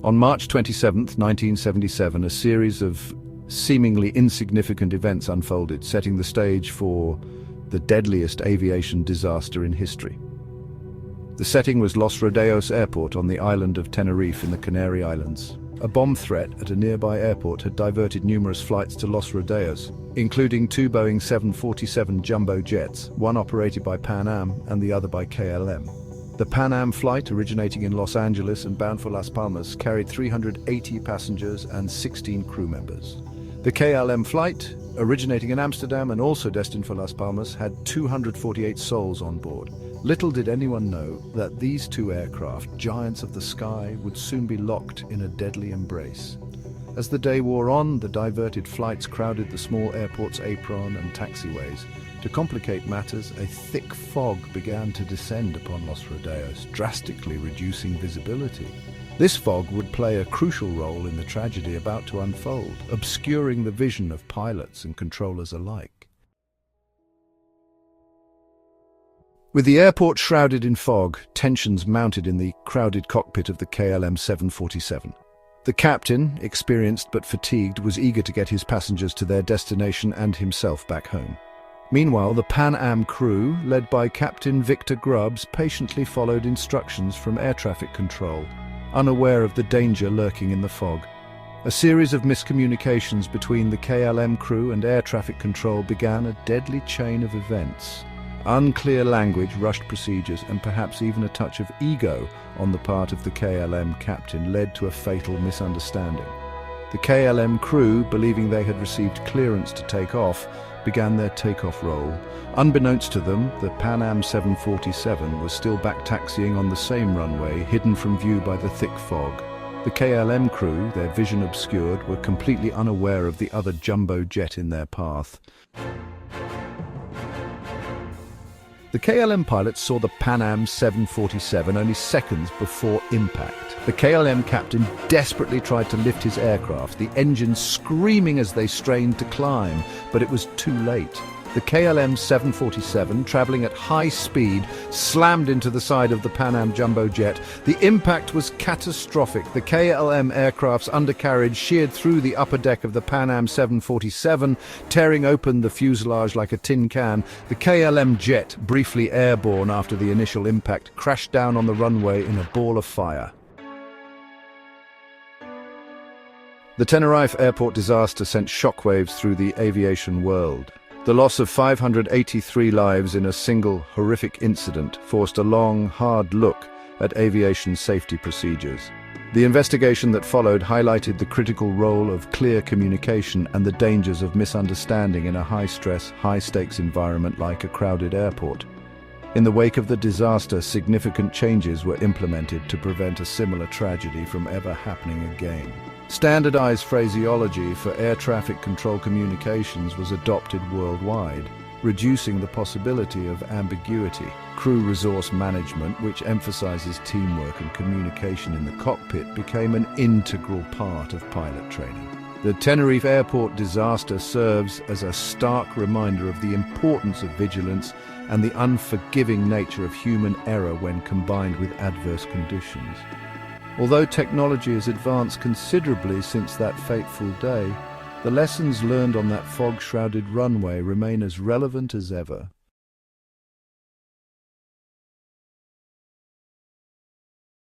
On March 27, 1977, a series of seemingly insignificant events unfolded, setting the stage for the deadliest aviation disaster in history. The setting was Los Rodeos Airport on the island of Tenerife in the Canary Islands. A bomb threat at a nearby airport had diverted numerous flights to Los Rodeos, including two Boeing 747 jumbo jets, one operated by Pan Am and the other by KLM. The Pan Am flight, originating in Los Angeles and bound for Las Palmas, carried 380 passengers and 16 crew members. The KLM flight, originating in Amsterdam and also destined for Las Palmas, had 248 souls on board. Little did anyone know that these two aircraft, giants of the sky, would soon be locked in a deadly embrace. As the day wore on, the diverted flights crowded the small airport's apron and taxiways. To complicate matters, a thick fog began to descend upon Los Rodeos, drastically reducing visibility. This fog would play a crucial role in the tragedy about to unfold, obscuring the vision of pilots and controllers alike. With the airport shrouded in fog, tensions mounted in the crowded cockpit of the KLM 747. The captain, experienced but fatigued, was eager to get his passengers to their destination and himself back home. Meanwhile, the Pan Am crew, led by Captain Victor Grubbs, patiently followed instructions from air traffic control, unaware of the danger lurking in the fog. A series of miscommunications between the KLM crew and air traffic control began a deadly chain of events. Unclear language, rushed procedures, and perhaps even a touch of ego on the part of the KLM captain led to a fatal misunderstanding. The KLM crew, believing they had received clearance to take off, began their takeoff roll. Unbeknownst to them, the Pan Am 747 was still back-taxiing on the same runway, hidden from view by the thick fog. The KLM crew, their vision obscured, were completely unaware of the other jumbo jet in their path. The KLM pilots saw the Pan Am 747 only seconds before impact. The KLM captain desperately tried to lift his aircraft, the engines screaming as they strained to climb, but it was too late. The KLM 747, traveling at high speed, slammed into the side of the Pan Am jumbo jet. The impact was catastrophic. The KLM aircraft's undercarriage sheared through the upper deck of the Pan Am 747, tearing open the fuselage like a tin can. The KLM jet, briefly airborne after the initial impact, crashed down on the runway in a ball of fire. The Tenerife airport disaster sent shockwaves through the aviation world. The loss of 583 lives in a single horrific incident forced a long, hard look at aviation safety procedures. The investigation that followed highlighted the critical role of clear communication and the dangers of misunderstanding in a high-stress, high-stakes environment like a crowded airport. In the wake of the disaster, significant changes were implemented to prevent a similar tragedy from ever happening again. Standardized phraseology for air traffic control communications was adopted worldwide, reducing the possibility of ambiguity. Crew resource management, which emphasizes teamwork and communication in the cockpit, became an integral part of pilot training. The Tenerife airport disaster serves as a stark reminder of the importance of vigilance and the unforgiving nature of human error when combined with adverse conditions. Although technology has advanced considerably since that fateful day, the lessons learned on that fog-shrouded runway remain as relevant as ever.